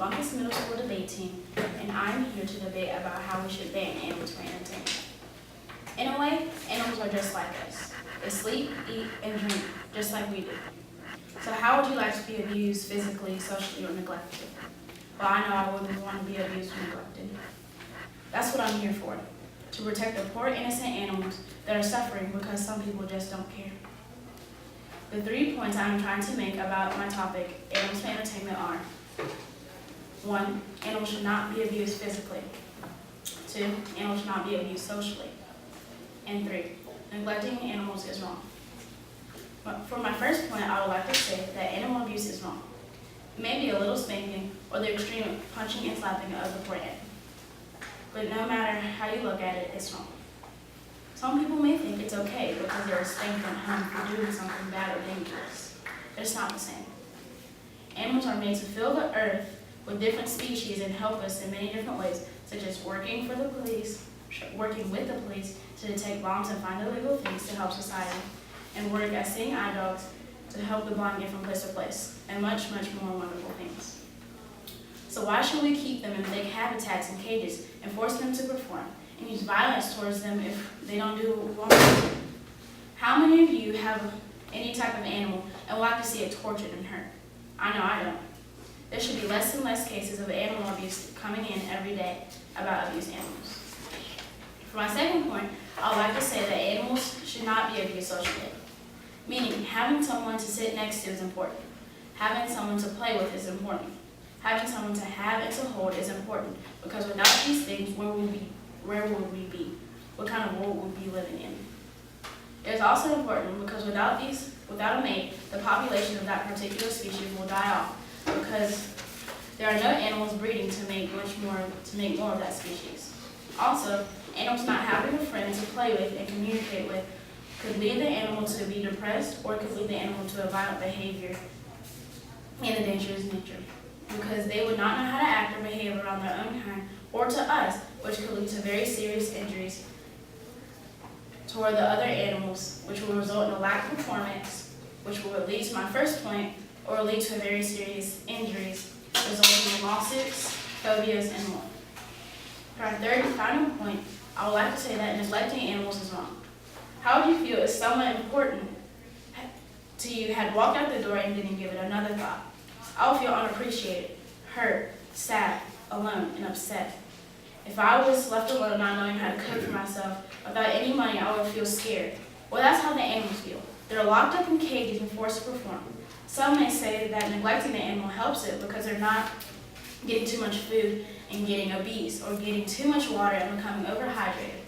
Buncombe Middle School debate team, and I'm here to debate about how we should ban animals for entertainment. In a way, animals are just like us. They sleep, eat, and drink, just like we do. So how would you like to be abused physically, socially, or neglected? Well, I know I wouldn't want to be abused or neglected. That's what I'm here for, to protect the poor innocent animals that are suffering because some people just don't care. The 3 points I'm trying to make about my topic, animals for entertainment, are: 1, animals should not be abused physically. 2, animals should not be abused socially. And 3, neglecting animals is wrong. But for my first point, I would like to say that animal abuse is wrong. It may be a little spanking or the extreme punching and slapping of the poor animal. But no matter how you look at it, it's wrong. Some people may think it's okay because they're spanked at home for doing something bad or dangerous. But it's not the same. Animals are made to fill the earth with different species and help us in many different ways, such as working with the police to detect bombs and find illegal things to help society, and work as seeing eye dogs to help the blind get from place to place, and much, much more wonderful things. So why should we keep them in big habitats and cages and force them to perform, and use violence towards them if they don't do what we want them to? How many of you have any type of animal and would like to see it tortured and hurt? I know I don't. There should be less and less cases of animal abuse coming in every day about abused animals. For my second point, I would like to say that animals should not be abused socially. Meaning, having someone to sit next to is important. Having someone to play with is important. Having someone to have and to hold is important, because without these things, where would we be? What kind of world would we be living in? It is also important because without a mate, the population of that particular species will die off, because there are no animals breeding to make more of that species. Also, animals not having a friend to play with and communicate with could lead the animal to be depressed, or could lead the animal to a violent behavior and a dangerous nature, because they would not know how to act or behave around their own kind or to us, which could lead to very serious injuries toward the other animals, which will result in a lack of performance, which will lead to my first point, or lead to very serious injuries, resulting in lawsuits, phobias, and more. For our third and final point, I would like to say that neglecting animals is wrong. How would you feel if someone important to you had walked out the door and didn't give it another thought? I would feel unappreciated, hurt, sad, alone, and upset. If I was left alone not knowing how to cook for myself, without any money, I would feel scared. Well, that's how the animals feel. They're locked up in cages and forced to perform. Some may say that neglecting the animal helps it because they're not getting too much food and getting obese, or getting too much water and becoming overhydrated.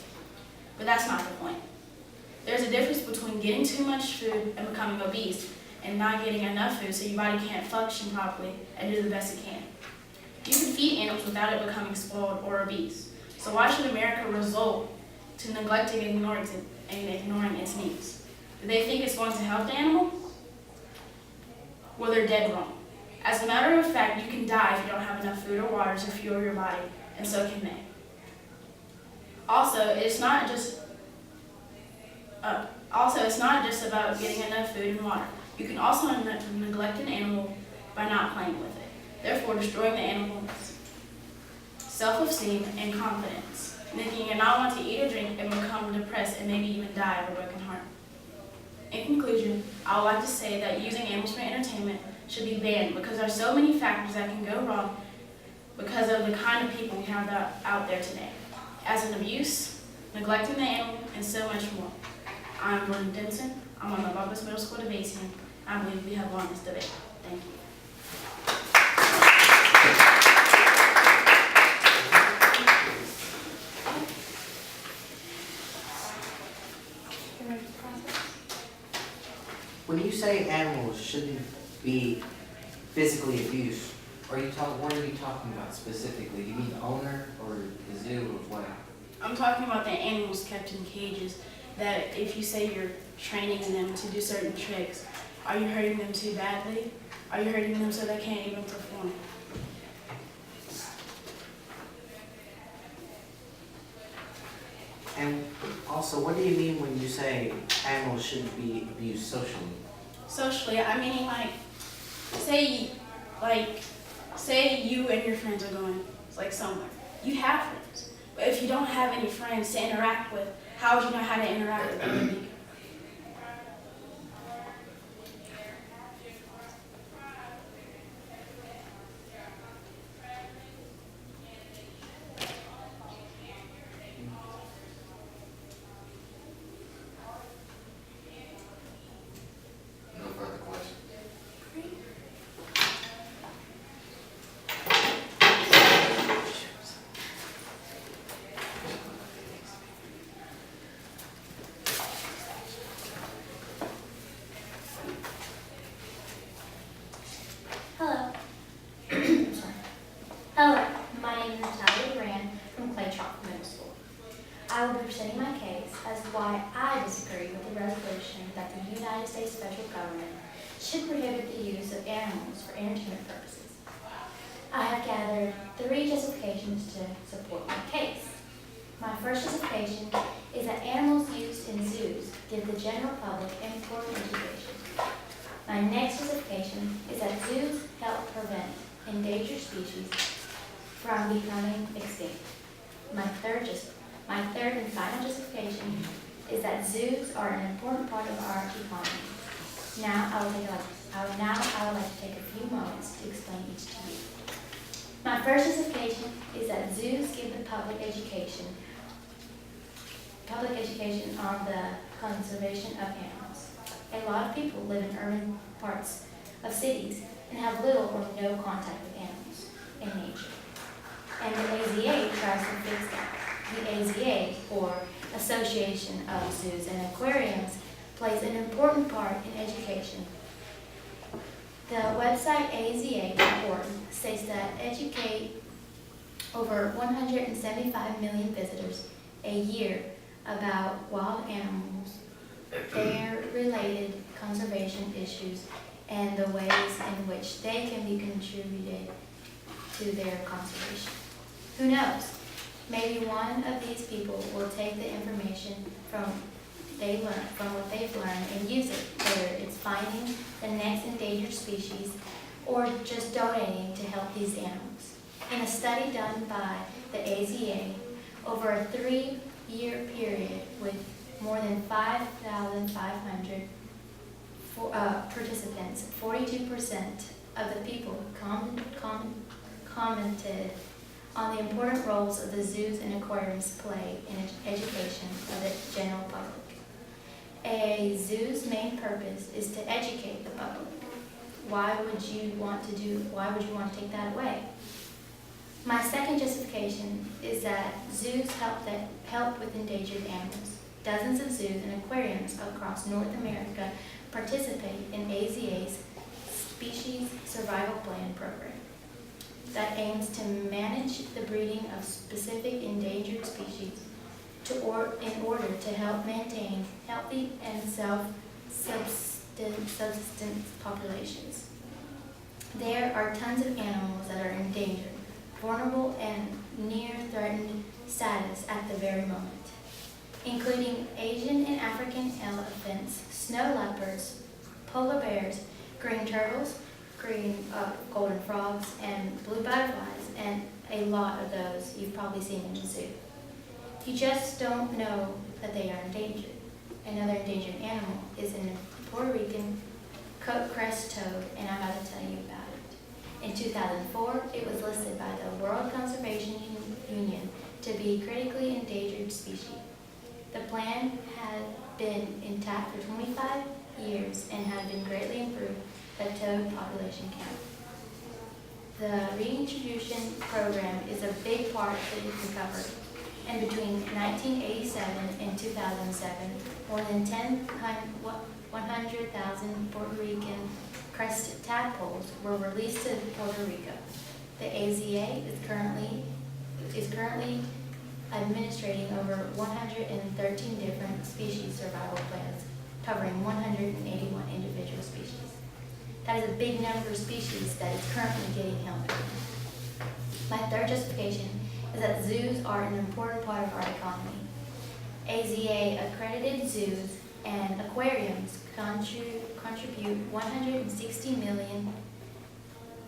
But that's not the point. There's a difference between getting too much food and becoming obese, and not getting enough food so your body can't function properly and do the best it can. You can feed animals without it becoming spoiled or obese. So why should America resort to neglecting and ignoring its needs? Do they think it's going to help the animal? Well, they're dead wrong. As a matter of fact, you can die if you don't have enough food or water to fuel your body, and so can they. Also, it's not just about getting enough food and water. You can also neglect an animal by not playing with it, therefore destroying the animal's self-esteem and confidence, making it not want to eat or drink and become depressed and maybe even die of a broken heart. In conclusion, I would like to say that using animals for entertainment should be banned because there are so many factors that can go wrong because of the kind of people we have out there today, as in abuse, neglecting the animal, and so much more. I'm Gordon Denson. I'm on the Buncombe Middle School debate team. I believe we have won this debate. Thank you. When you say animals shouldn't be physically abused, what are you talking about specifically? Do you mean the owner or the zoo or what? I'm talking about the animals kept in cages, that if you say you're training them to do certain tricks, are you hurting them too badly? Are you hurting them so they can't even perform? And also, what do you mean when you say animals shouldn't be abused socially? Socially, I mean, say say you and your friends are going like somewhere. You have friends. But if you don't have any friends to interact with, how would you know how to interact with other people? No further questions. Hello. I'm sorry. Hello, my name is Natalia Duran from Claychalk Middle School. I will be presenting my case as why I disagree with the resolution that the United States federal government should prohibit the use of animals for entertainment purposes. I have gathered 3 justifications to support my case. My first justification is that animals used in zoos give the general public important education. My next justification is that zoos help prevent endangered species from becoming extinct. My third and final justification is that zoos are an important part of our economy. Now I would like to take a few moments to explain each to you. My first justification is that zoos give the public education on the conservation of animals. A lot of people live in urban parts of cities and have little or no contact with animals in nature. And the AZA tries to fix that. The AZA, or Association of Zoos and Aquariums, plays an important part in education. The website aza.org states that educate over 175 million visitors a year about wild animals, their related conservation issues, and the ways in which they can be contributed to their conservation. Who knows? Maybe one of these people will take the information from what they've learned and use it, whether it's finding the next endangered species or just donating to help these animals. In a study done by the AZA over a 3-year period with more than 5,500 participants, 42% of the people commented on the important roles of the zoos and aquariums play in education of the general public. A zoo's main purpose is to educate the public. Why would you want to take that away? My second justification is that zoos help with endangered animals. Dozens of zoos and aquariums across North America participate in AZA's Species Survival Plan program that aims to manage the breeding of specific endangered species in order to help maintain healthy and self-subsistence populations. There are tons of animals that are endangered, vulnerable, and near threatened status at the very moment, including Asian and African elephants, snow leopards, polar bears, green turtles, golden frogs, and blue butterflies, and a lot of those you've probably seen in the zoo. You just don't know that they are endangered. Another endangered animal is a Puerto Rican crest toad, and I'm about to tell you about it. In 2004, it was listed by the World Conservation Union to be a critically endangered species. The plan had been intact for 25 years and had been greatly improved the toad population count. The reintroduction program is a big part of the recovery, and between 1987 and 2007, more than 100,000 Puerto Rican crested tadpoles were released to Puerto Rico. The AZA is currently administrating over 113 different species survival plans, covering 181 individual species. That is a big number of species that is currently getting help. My third justification is that zoos are an important part of our economy. AZA accredited zoos and aquariums contribute $160 million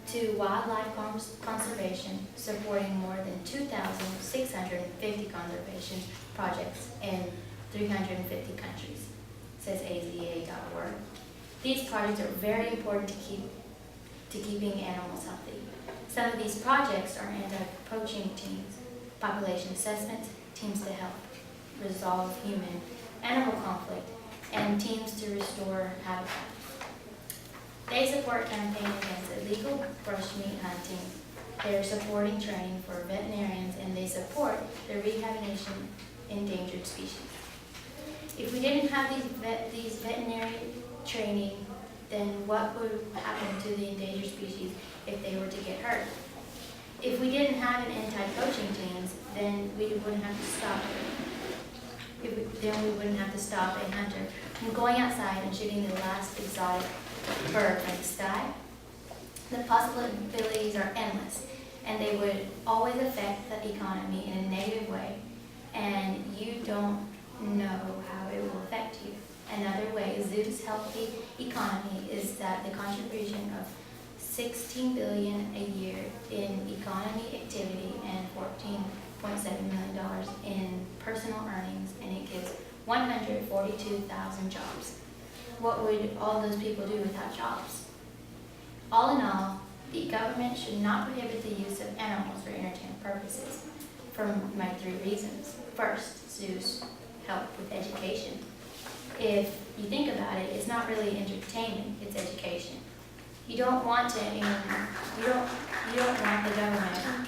to wildlife conservation, supporting more than 2,650 conservation projects in 350 countries, says AZA.org. These projects are very important to keeping animals healthy. Some of these projects are anti-poaching teams, population assessments, teams to help resolve human-animal conflict, and teams to restore habitat. They support campaigns against illegal brush meat hunting. They are supporting training for veterinarians, and they support the rehabilitation of endangered species. If we didn't have these veterinary training, then what would happen to the endangered species if they were to get hurt? If we didn't have an anti-poaching teams, then we wouldn't have to stop it. Then we wouldn't have to stop a hunter from going outside and shooting the last exotic bird from the sky. The possibilities are endless, and they would always affect the economy in a negative way, and you don't know how it will affect you. Another way zoos help the economy is that the contribution of $16 billion a year in economy activity and $14.7 million in personal earnings, and it gives 142,000 jobs. What would all those people do without jobs? All in all, the government should not prohibit the use of animals for entertainment purposes for my 3 reasons. First, zoos help with education. If you think about it, it's not really entertainment, it's education. You don't want to, you don't want the government